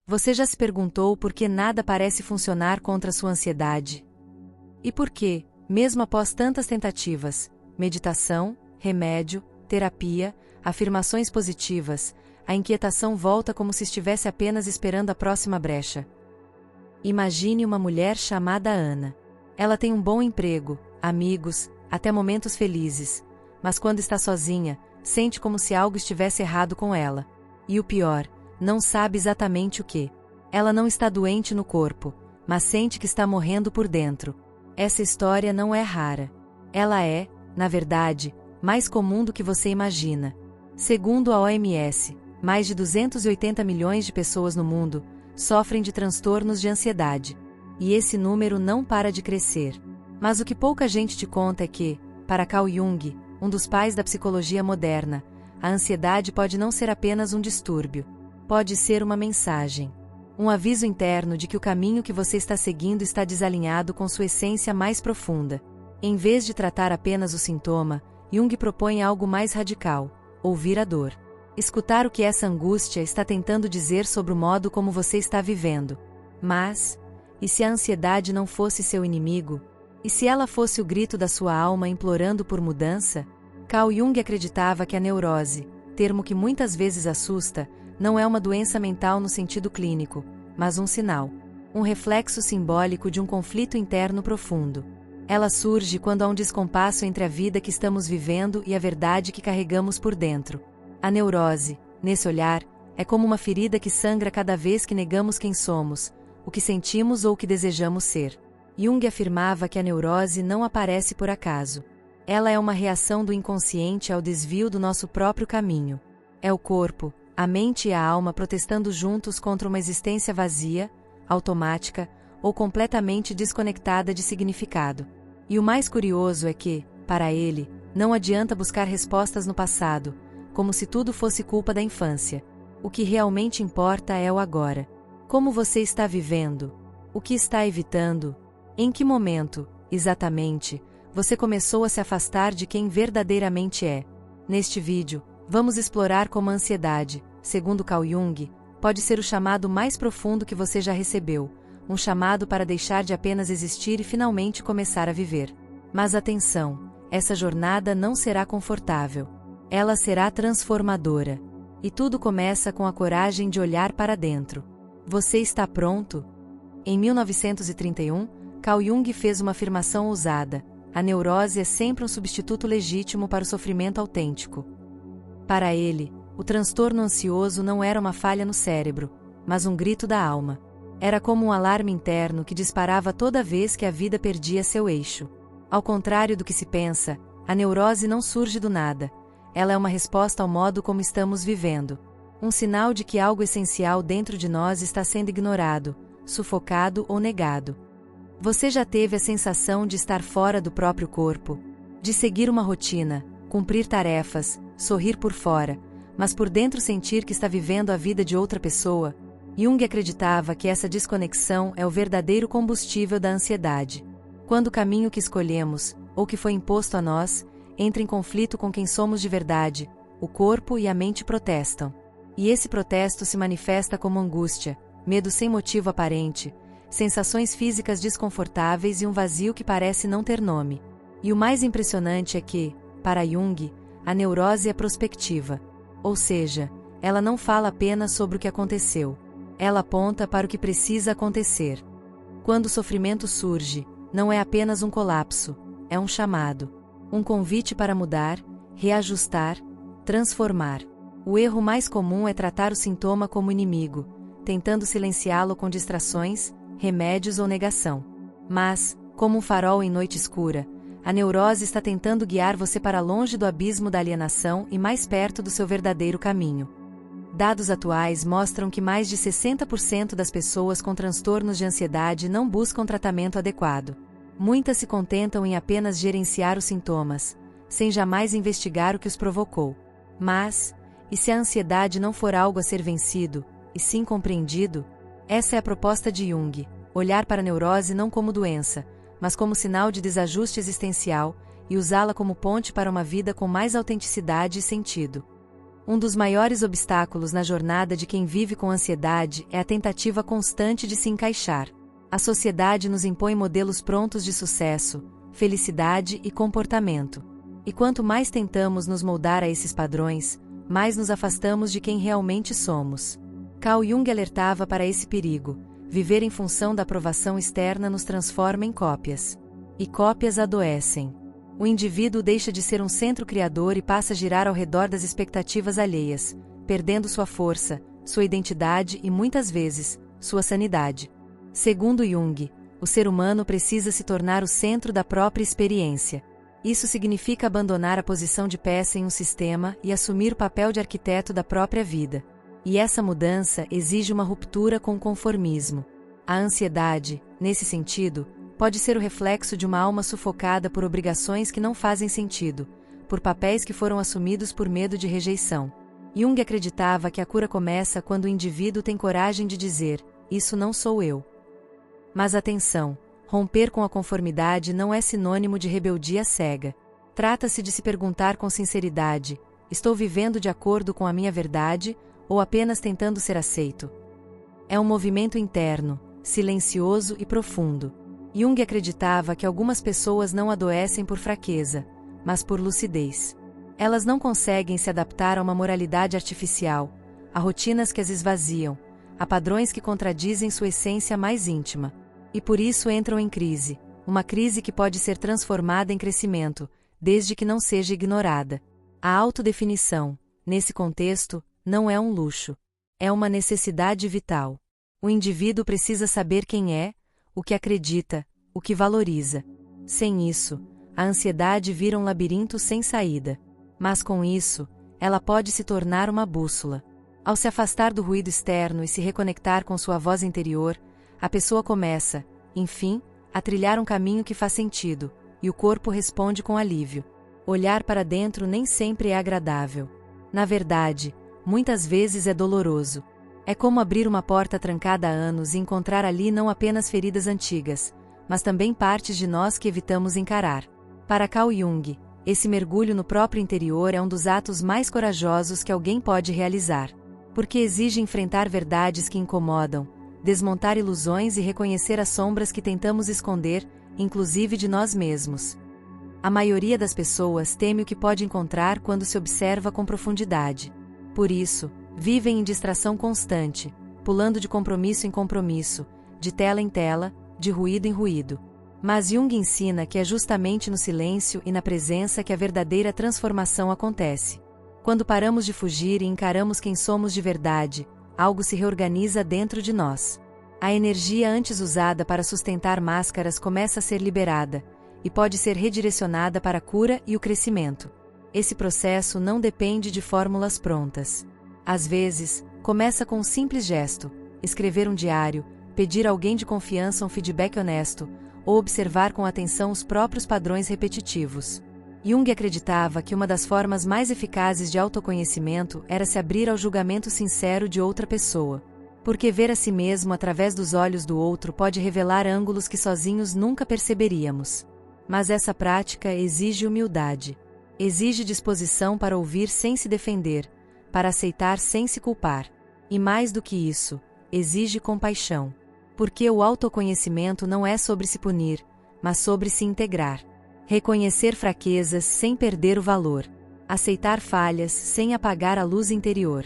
Você já se perguntou por que nada parece funcionar contra sua ansiedade? E por que, mesmo após tantas tentativas, meditação, remédio, terapia, afirmações positivas, a inquietação volta como se estivesse apenas esperando a próxima brecha? Imagine uma mulher chamada Ana. Ela tem um bom emprego, amigos, até momentos felizes, mas quando está sozinha, sente como se algo estivesse errado com ela. E o pior, não sabe exatamente o que. Ela não está doente no corpo, mas sente que está morrendo por dentro. Essa história não é rara. Ela é, na verdade, mais comum do que você imagina. Segundo a OMS, mais de 280 milhões de pessoas no mundo sofrem de transtornos de ansiedade. E esse número não para de crescer. Mas o que pouca gente te conta é que, para Carl Jung, um dos pais da psicologia moderna, a ansiedade pode não ser apenas um distúrbio. Pode ser uma mensagem. Um aviso interno de que o caminho que você está seguindo está desalinhado com sua essência mais profunda. Em vez de tratar apenas o sintoma, Jung propõe algo mais radical: ouvir a dor. Escutar o que essa angústia está tentando dizer sobre o modo como você está vivendo. Mas, e se a ansiedade não fosse seu inimigo? E se ela fosse o grito da sua alma implorando por mudança? Carl Jung acreditava que a neurose, termo que muitas vezes assusta, não é uma doença mental no sentido clínico, mas um sinal, um reflexo simbólico de um conflito interno profundo. Ela surge quando há um descompasso entre a vida que estamos vivendo e a verdade que carregamos por dentro. A neurose, nesse olhar, é como uma ferida que sangra cada vez que negamos quem somos, o que sentimos ou o que desejamos ser. Jung afirmava que a neurose não aparece por acaso. Ela é uma reação do inconsciente ao desvio do nosso próprio caminho. É o corpo, a mente e a alma protestando juntos contra uma existência vazia, automática ou completamente desconectada de significado. E o mais curioso é que, para ele, não adianta buscar respostas no passado, como se tudo fosse culpa da infância. O que realmente importa é o agora. Como você está vivendo? O que está evitando? Em que momento, exatamente, você começou a se afastar de quem verdadeiramente é? Neste vídeo, vamos explorar como a ansiedade, segundo Carl Jung, pode ser o chamado mais profundo que você já recebeu, um chamado para deixar de apenas existir e finalmente começar a viver. Mas atenção, essa jornada não será confortável. Ela será transformadora. E tudo começa com a coragem de olhar para dentro. Você está pronto? Em 1931, Carl Jung fez uma afirmação ousada: a neurose é sempre um substituto legítimo para o sofrimento autêntico. Para ele, o transtorno ansioso não era uma falha no cérebro, mas um grito da alma. Era como um alarme interno que disparava toda vez que a vida perdia seu eixo. Ao contrário do que se pensa, a neurose não surge do nada. Ela é uma resposta ao modo como estamos vivendo. Um sinal de que algo essencial dentro de nós está sendo ignorado, sufocado ou negado. Você já teve a sensação de estar fora do próprio corpo? De seguir uma rotina, cumprir tarefas, sorrir por fora, mas por dentro sentir que está vivendo a vida de outra pessoa? Jung acreditava que essa desconexão é o verdadeiro combustível da ansiedade. Quando o caminho que escolhemos, ou que foi imposto a nós, entra em conflito com quem somos de verdade, o corpo e a mente protestam. E esse protesto se manifesta como angústia, medo sem motivo aparente, sensações físicas desconfortáveis e um vazio que parece não ter nome. E o mais impressionante é que, para Jung, a neurose é prospectiva. Ou seja, ela não fala apenas sobre o que aconteceu. Ela aponta para o que precisa acontecer. Quando o sofrimento surge, não é apenas um colapso, é um chamado. Um convite para mudar, reajustar, transformar. O erro mais comum é tratar o sintoma como inimigo, tentando silenciá-lo com distrações, remédios ou negação. Mas, como um farol em noite escura, a neurose está tentando guiar você para longe do abismo da alienação e mais perto do seu verdadeiro caminho. Dados atuais mostram que mais de 60% das pessoas com transtornos de ansiedade não buscam tratamento adequado. Muitas se contentam em apenas gerenciar os sintomas, sem jamais investigar o que os provocou. Mas, e se a ansiedade não for algo a ser vencido, e sim compreendido? Essa é a proposta de Jung: olhar para a neurose não como doença, mas como sinal de desajuste existencial, e usá-la como ponte para uma vida com mais autenticidade e sentido. Um dos maiores obstáculos na jornada de quem vive com ansiedade é a tentativa constante de se encaixar. A sociedade nos impõe modelos prontos de sucesso, felicidade e comportamento. E quanto mais tentamos nos moldar a esses padrões, mais nos afastamos de quem realmente somos. Carl Jung alertava para esse perigo: viver em função da aprovação externa nos transforma em cópias. E cópias adoecem. O indivíduo deixa de ser um centro criador e passa a girar ao redor das expectativas alheias, perdendo sua força, sua identidade e, muitas vezes, sua sanidade. Segundo Jung, o ser humano precisa se tornar o centro da própria experiência. Isso significa abandonar a posição de peça em um sistema e assumir o papel de arquiteto da própria vida. E essa mudança exige uma ruptura com o conformismo. A ansiedade, nesse sentido, pode ser o reflexo de uma alma sufocada por obrigações que não fazem sentido, por papéis que foram assumidos por medo de rejeição. Jung acreditava que a cura começa quando o indivíduo tem coragem de dizer: "Isso não sou eu". Mas atenção, romper com a conformidade não é sinônimo de rebeldia cega. Trata-se de se perguntar com sinceridade: estou vivendo de acordo com a minha verdade, ou apenas tentando ser aceito? É um movimento interno, silencioso e profundo. Jung acreditava que algumas pessoas não adoecem por fraqueza, mas por lucidez. Elas não conseguem se adaptar a uma moralidade artificial, a rotinas que as esvaziam, a padrões que contradizem sua essência mais íntima. E por isso entram em crise, uma crise que pode ser transformada em crescimento, desde que não seja ignorada. A autodefinição, nesse contexto, não é um luxo. É uma necessidade vital. O indivíduo precisa saber quem é, o que acredita, o que valoriza. Sem isso, a ansiedade vira um labirinto sem saída. Mas com isso, ela pode se tornar uma bússola. Ao se afastar do ruído externo e se reconectar com sua voz interior, a pessoa começa, enfim, a trilhar um caminho que faz sentido, e o corpo responde com alívio. Olhar para dentro nem sempre é agradável. Na verdade, muitas vezes é doloroso. É como abrir uma porta trancada há anos e encontrar ali não apenas feridas antigas, mas também partes de nós que evitamos encarar. Para Carl Jung, esse mergulho no próprio interior é um dos atos mais corajosos que alguém pode realizar. Porque exige enfrentar verdades que incomodam, desmontar ilusões e reconhecer as sombras que tentamos esconder, inclusive de nós mesmos. A maioria das pessoas teme o que pode encontrar quando se observa com profundidade. Por isso, vivem em distração constante, pulando de compromisso em compromisso, de tela em tela, de ruído em ruído. Mas Jung ensina que é justamente no silêncio e na presença que a verdadeira transformação acontece. Quando paramos de fugir e encaramos quem somos de verdade, algo se reorganiza dentro de nós. A energia antes usada para sustentar máscaras começa a ser liberada, e pode ser redirecionada para a cura e o crescimento. Esse processo não depende de fórmulas prontas. Às vezes, começa com um simples gesto: escrever um diário, pedir a alguém de confiança um feedback honesto, ou observar com atenção os próprios padrões repetitivos. Jung acreditava que uma das formas mais eficazes de autoconhecimento era se abrir ao julgamento sincero de outra pessoa. Porque ver a si mesmo através dos olhos do outro pode revelar ângulos que sozinhos nunca perceberíamos. Mas essa prática exige humildade. Exige disposição para ouvir sem se defender, para aceitar sem se culpar. E mais do que isso, exige compaixão. Porque o autoconhecimento não é sobre se punir, mas sobre se integrar. Reconhecer fraquezas sem perder o valor. Aceitar falhas sem apagar a luz interior.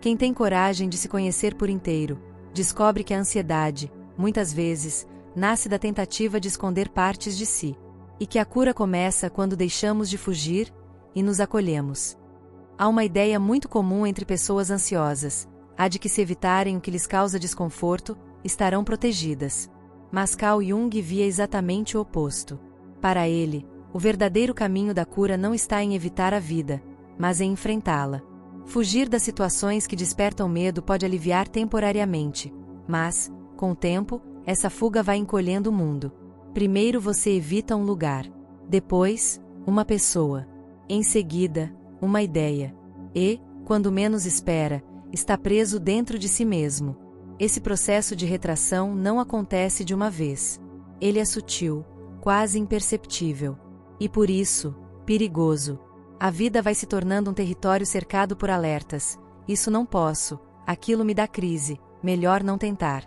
Quem tem coragem de se conhecer por inteiro, descobre que a ansiedade, muitas vezes, nasce da tentativa de esconder partes de si. E que a cura começa quando deixamos de fugir e nos acolhemos. Há uma ideia muito comum entre pessoas ansiosas, a de que se evitarem o que lhes causa desconforto, estarão protegidas. Mas Carl Jung via exatamente o oposto. Para ele, o verdadeiro caminho da cura não está em evitar a vida, mas em enfrentá-la. Fugir das situações que despertam medo pode aliviar temporariamente, mas, com o tempo, essa fuga vai encolhendo o mundo. Primeiro você evita um lugar, depois, uma pessoa, em seguida, uma ideia, e, quando menos espera, está preso dentro de si mesmo. Esse processo de retração não acontece de uma vez. Ele é sutil, quase imperceptível. E por isso, perigoso. A vida vai se tornando um território cercado por alertas. Isso não posso, aquilo me dá crise, melhor não tentar.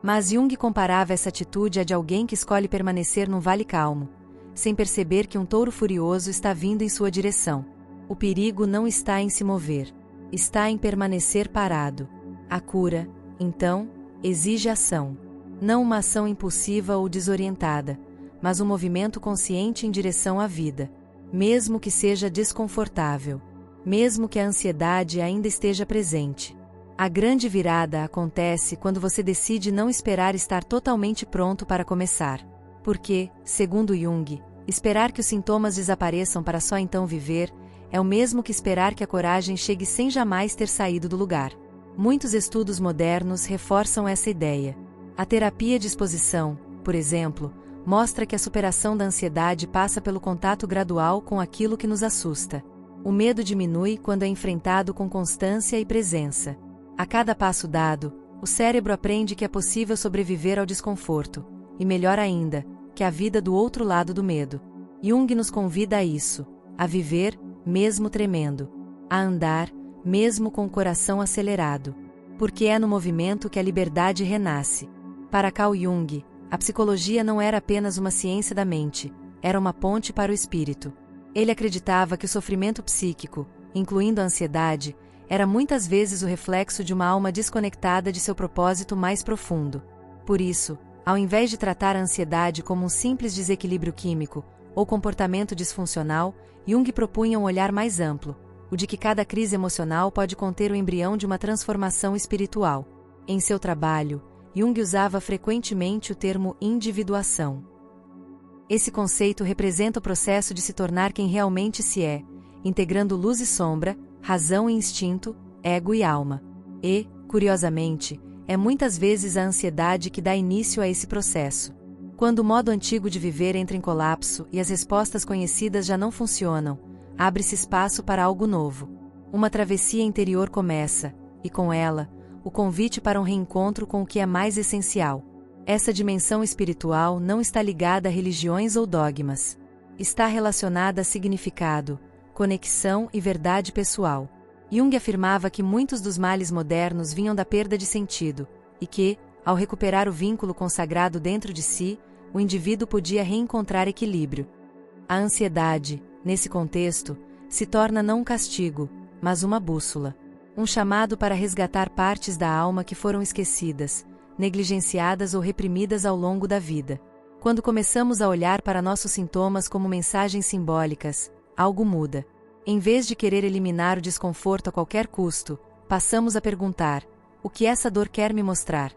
Mas Jung comparava essa atitude à de alguém que escolhe permanecer num vale calmo, sem perceber que um touro furioso está vindo em sua direção. O perigo não está em se mover, está em permanecer parado. A cura, então, exige ação. Não uma ação impulsiva ou desorientada, mas um movimento consciente em direção à vida. Mesmo que seja desconfortável. Mesmo que a ansiedade ainda esteja presente. A grande virada acontece quando você decide não esperar estar totalmente pronto para começar. Porque, segundo Jung, esperar que os sintomas desapareçam para só então viver, é o mesmo que esperar que a coragem chegue sem jamais ter saído do lugar. Muitos estudos modernos reforçam essa ideia. A terapia de exposição, por exemplo, mostra que a superação da ansiedade passa pelo contato gradual com aquilo que nos assusta. O medo diminui quando é enfrentado com constância e presença. A cada passo dado, o cérebro aprende que é possível sobreviver ao desconforto, e melhor ainda, que há vida do outro lado do medo. Jung nos convida a isso, a viver, mesmo tremendo, a andar, mesmo com o coração acelerado, porque é no movimento que a liberdade renasce. Para Carl Jung, a psicologia não era apenas uma ciência da mente, era uma ponte para o espírito. Ele acreditava que o sofrimento psíquico, incluindo a ansiedade, era muitas vezes o reflexo de uma alma desconectada de seu propósito mais profundo. Por isso, ao invés de tratar a ansiedade como um simples desequilíbrio químico ou comportamento disfuncional, Jung propunha um olhar mais amplo, o de que cada crise emocional pode conter o embrião de uma transformação espiritual. Em seu trabalho, Jung usava frequentemente o termo individuação. Esse conceito representa o processo de se tornar quem realmente se é, integrando luz e sombra, razão e instinto, ego e alma. E, curiosamente, é muitas vezes a ansiedade que dá início a esse processo. Quando o modo antigo de viver entra em colapso e as respostas conhecidas já não funcionam, abre-se espaço para algo novo. Uma travessia interior começa, e com ela, o convite para um reencontro com o que é mais essencial. Essa dimensão espiritual não está ligada a religiões ou dogmas. Está relacionada a significado, conexão e verdade pessoal. Jung afirmava que muitos dos males modernos vinham da perda de sentido, e que, ao recuperar o vínculo consagrado dentro de si, o indivíduo podia reencontrar equilíbrio. A ansiedade, nesse contexto, se torna não um castigo, mas uma bússola. Um chamado para resgatar partes da alma que foram esquecidas, negligenciadas ou reprimidas ao longo da vida. Quando começamos a olhar para nossos sintomas como mensagens simbólicas, algo muda. Em vez de querer eliminar o desconforto a qualquer custo, passamos a perguntar: o que essa dor quer me mostrar?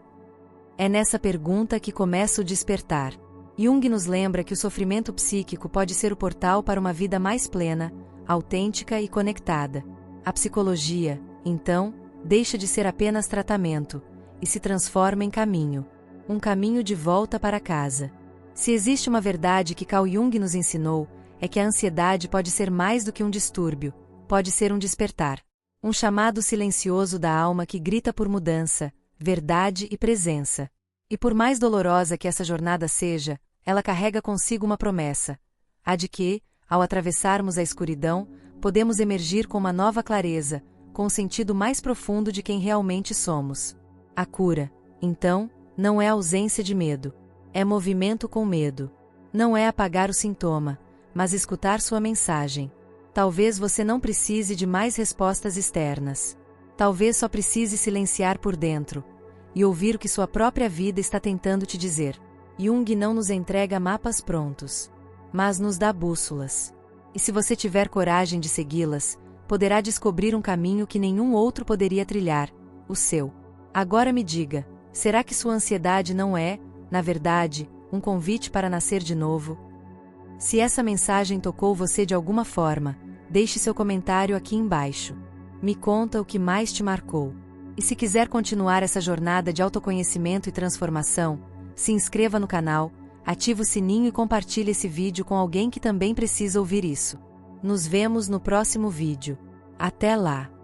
É nessa pergunta que começa o despertar. Jung nos lembra que o sofrimento psíquico pode ser o portal para uma vida mais plena, autêntica e conectada. A psicologia, então, deixa de ser apenas tratamento, e se transforma em caminho. Um caminho de volta para casa. Se existe uma verdade que Carl Jung nos ensinou, é que a ansiedade pode ser mais do que um distúrbio, pode ser um despertar. Um chamado silencioso da alma que grita por mudança, verdade e presença. E por mais dolorosa que essa jornada seja, ela carrega consigo uma promessa: a de que, ao atravessarmos a escuridão, podemos emergir com uma nova clareza, com o sentido mais profundo de quem realmente somos. A cura, então, não é ausência de medo. É movimento com medo. Não é apagar o sintoma, mas escutar sua mensagem. Talvez você não precise de mais respostas externas. Talvez só precise silenciar por dentro e ouvir o que sua própria vida está tentando te dizer. Jung não nos entrega mapas prontos, mas nos dá bússolas. E se você tiver coragem de segui-las, poderá descobrir um caminho que nenhum outro poderia trilhar, o seu. Agora me diga, será que sua ansiedade não é, na verdade, um convite para nascer de novo? Se essa mensagem tocou você de alguma forma, deixe seu comentário aqui embaixo. Me conta o que mais te marcou. E se quiser continuar essa jornada de autoconhecimento e transformação, se inscreva no canal, ative o sininho e compartilhe esse vídeo com alguém que também precisa ouvir isso. Nos vemos no próximo vídeo. Até lá!